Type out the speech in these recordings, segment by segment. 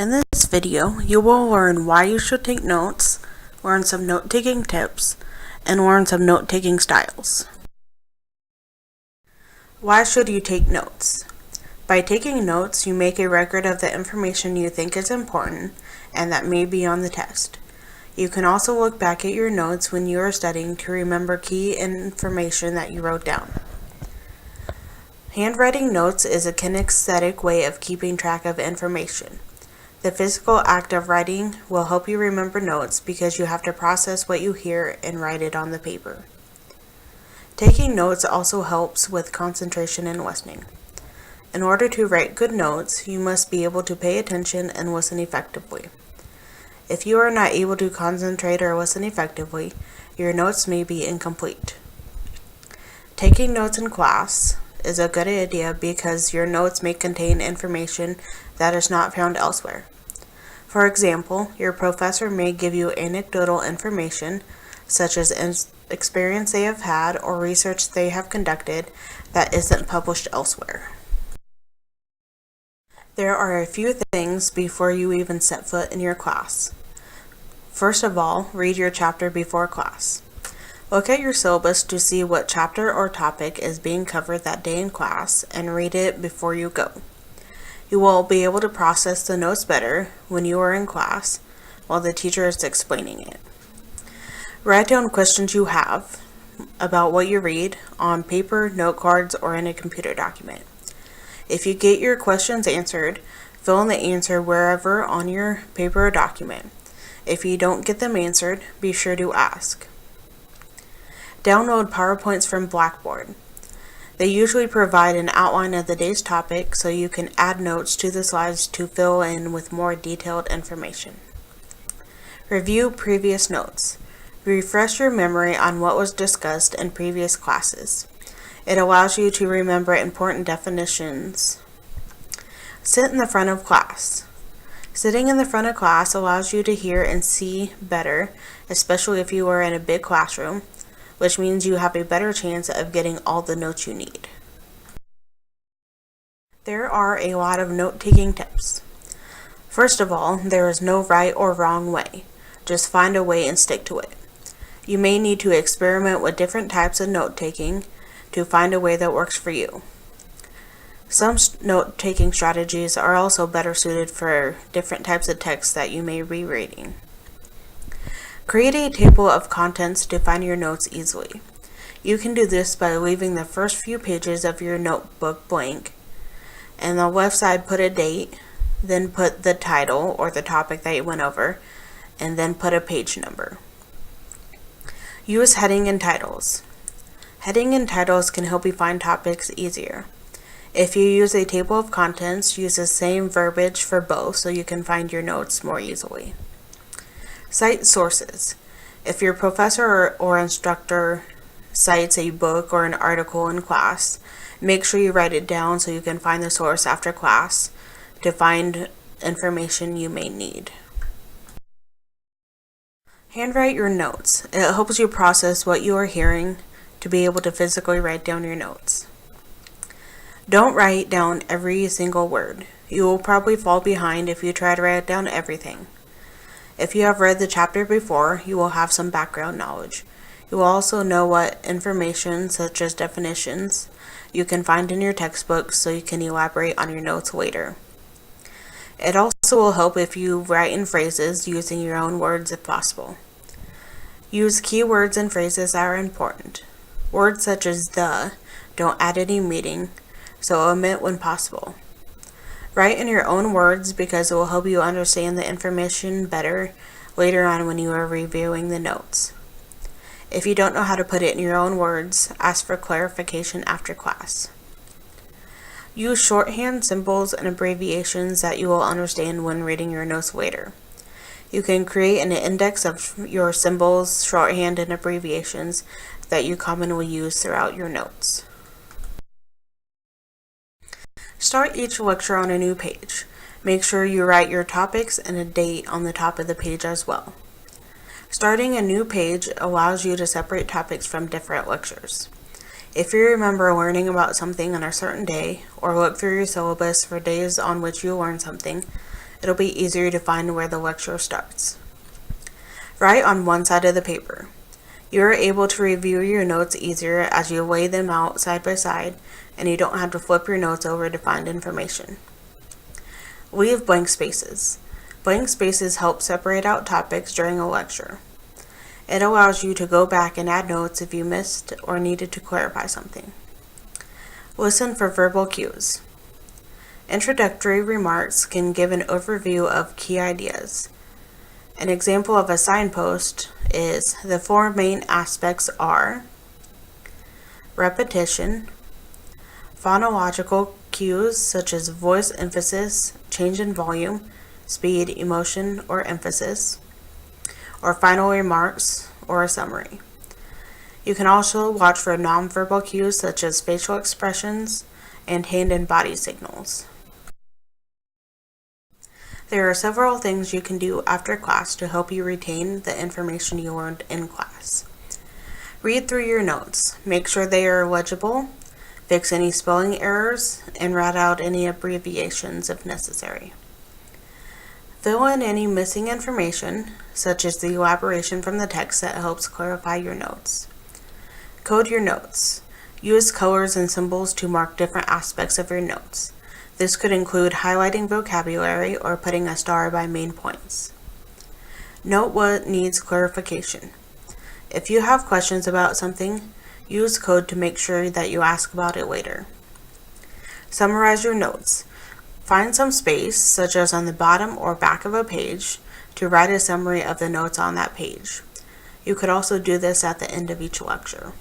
In this video, you will learn why you should take notes, learn some note-taking tips, and learn some note-taking styles. Why should you take notes? By taking notes, you make a record of the information you think is important and that may be on the test. You can also look back at your notes when you are studying to remember key information that you wrote down. Handwriting notes is a kinesthetic way of keeping track of information. The physical act of writing will help you remember notes because you have to process what you hear and write it on the paper. Taking notes also helps with concentration and listening. In order to write good notes, you must be able to pay attention and listen effectively. If you are not able to concentrate or listen effectively, your notes may be incomplete. Taking notes in class is a good idea because your notes may contain information that is not found elsewhere. For example, your professor may give you anecdotal information, such as experience they have had or research they have conducted that isn't published elsewhere. There are a few things before you even set foot in your class. First of all, read your chapter before class. Look at your syllabus to see what chapter or topic is being covered that day in class and read it before you go. You will be able to process the notes better when you are in class while the teacher is explaining it. Write down questions you have about what you read on paper, note cards, or in a computer document. If you get your questions answered, fill in the answer wherever on your paper or document. If you don't get them answered, be sure to ask. Download PowerPoints from Blackboard. They usually provide an outline of the day's topic so you can add notes to the slides to fill in with more detailed information. Review previous notes. Refresh your memory on what was discussed in previous classes. It allows you to remember important definitions. Sit in the front of class. Sitting in the front of class allows you to hear and see better, especially if you are in a big classroom, which means you have a better chance of getting all the notes you need. There are a lot of note-taking tips. First of all, there is no right or wrong way. Just find a way and stick to it. You may need to experiment with different types of note-taking to find a way that works for you. Some note-taking strategies are also better suited for different types of text that you may be reading. Create a table of contents to find your notes easily. You can do this by leaving the first few pages of your notebook blank. And on the left side, put a date, then put the title or the topic that you went over, and then put a page number. Use heading and titles. Heading and titles can help you find topics easier. If you use a table of contents, use the same verbiage for both so you can find your notes more easily. Cite sources. If your professor or instructor cites a book or an article in class, make sure you write it down so you can find the source after class to find information you may need. Handwrite your notes. It helps you process what you are hearing to be able to physically write down your notes. Don't write down every single word. You will probably fall behind if you try to write down everything. If you have read the chapter before, you will have some background knowledge. You will also know what information, such as definitions, you can find in your textbook so you can elaborate on your notes later. It also will help if you write in phrases using your own words if possible. Use keywords and phrases that are important. Words such as the don't add any meaning, so omit when possible. Write in your own words because it will help you understand the information better later on when you are reviewing the notes. If you don't know how to put it in your own words, ask for clarification after class. Use shorthand, symbols, and abbreviations that you will understand when reading your notes later. You can create an index of your symbols, shorthand, and abbreviations that you commonly use throughout your notes. Start each lecture on a new page. Make sure you write your topics and a date on the top of the page as well. Starting a new page allows you to separate topics from different lectures. If you remember learning about something on a certain day, or look through your syllabus for days on which you learned something, It'll be easier to find where the lecture starts. Write on one side of the paper. You are able to review your notes easier as you lay them out side by side, and you don't have to flip your notes over to find information. Leave blank spaces. Blank spaces help separate out topics during a lecture. It allows you to go back and add notes if you missed or needed to clarify something. Listen for verbal cues. Introductory remarks can give an overview of key ideas. An example of a signpost is the four main aspects are repetition, phonological cues such as voice emphasis, change in volume, speed, emotion, or emphasis, or final remarks or a summary. You can also watch for nonverbal cues such as facial expressions and hand and body signals. There are several things you can do after class to help you retain the information you learned in class. Read through your notes. Make sure they are legible, fix any spelling errors, and write out any abbreviations if necessary. Fill in any missing information, such as the elaboration from the text that helps clarify your notes. Code your notes. Use colors and symbols to mark different aspects of your notes. This could include highlighting vocabulary or putting a star by main points. Note what needs clarification. If you have questions about something, use code to make sure that you ask about it later. Summarize your notes. Find some space, such as on the bottom or back of a page, to write a summary of the notes on that page. You could also do this at the end of each lecture.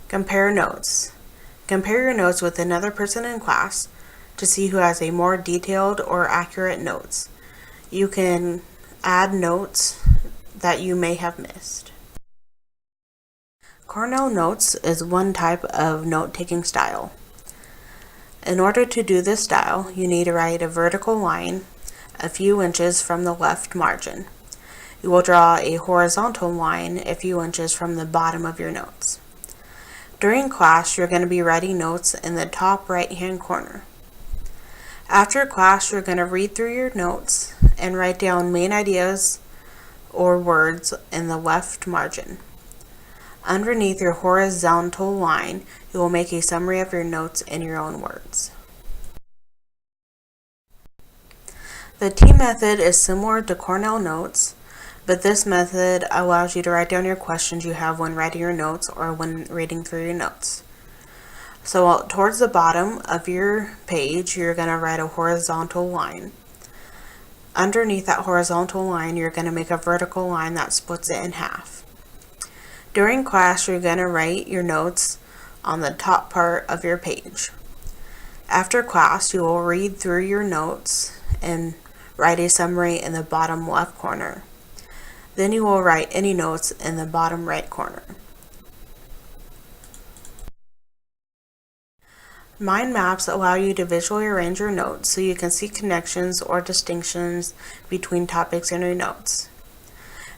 Compare notes. Compare your notes with another person in class to see who has a more detailed or accurate notes. You can add notes that you may have missed. CORNELL notes is one type of note-taking style. In order to do this style, you need to write a vertical line a few inches from the left margin. You will draw a horizontal line a few inches from the bottom of your notes. During class, you're going to be writing notes in the top right-hand corner. After class, you're going to read through your notes and write down main ideas or words in the left margin. Underneath your horizontal line, you will make a summary of your notes in your own words. The T method is similar to CORNELL notes, but this method allows you to write down your questions you have when writing your notes or when reading through your notes. So towards the bottom of your page, you're going to write a horizontal line. Underneath that horizontal line, you're going to make a vertical line that splits it in half. During class, you're going to write your notes on the top part of your page. After class, you will read through your notes and write a summary in the bottom left corner. Then you will write any notes in the bottom right corner. Mind maps allow you to visually arrange your notes so you can see connections or distinctions between topics in your notes.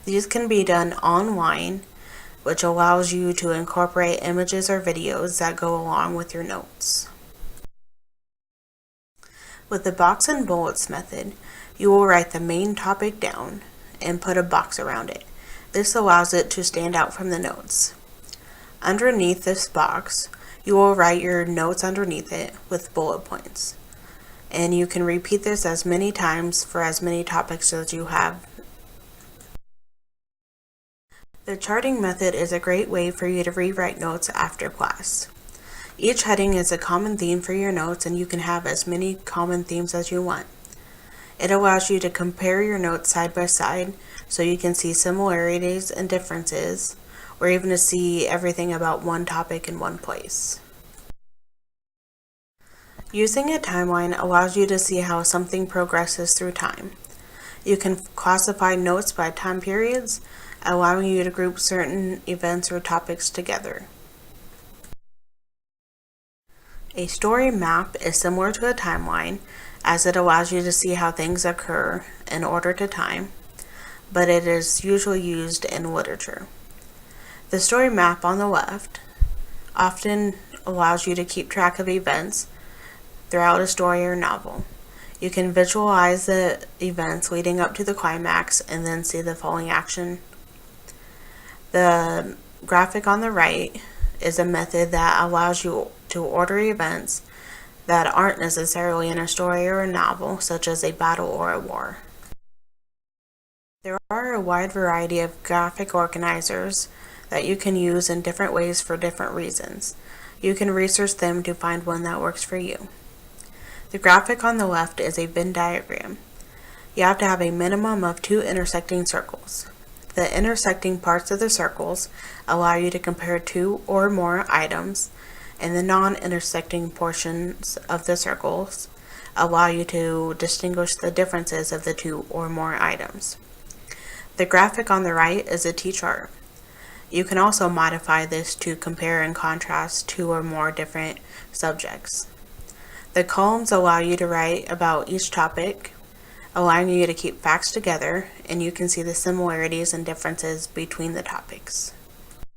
These can be done online, which allows you to incorporate images or videos that go along with your notes. With the box and bullets method, you will write the main topic down and put a box around it. This allows it to stand out from the notes. Underneath this box, you will write your notes underneath it with bullet points. And you can repeat this as many times for as many topics as you have. The charting method is a great way for you to rewrite notes after class. Each heading is a common theme for your notes, and you can have as many common themes as you want. It allows you to compare your notes side by side so you can see similarities and differences, or even to see everything about one topic in one place. Using a timeline allows you to see how something progresses through time. You can classify notes by time periods, allowing you to group certain events or topics together. A story map is similar to a timeline, as it allows you to see how things occur in order to time, but it is usually used in literature. The story map on the left often allows you to keep track of events throughout a story or novel. You can visualize the events leading up to the climax and then see the following action. The graphic on the right is a method that allows you to order events that aren't necessarily in a story or a novel, such as a battle or a war. There are a wide variety of graphic organizers that you can use in different ways for different reasons. You can research them to find one that works for you. The graphic on the left is a Venn diagram. You have to have a minimum of 2 intersecting circles. The intersecting parts of the circles allow you to compare 2 or more items, and the non-intersecting portions of the circles allow you to distinguish the differences of the 2 or more items. The graphic on the right is a T-chart. You can also modify this to compare and contrast 2 or more different subjects. The columns allow you to write about each topic, allowing you to keep facts together, and you can see the similarities and differences between the topics.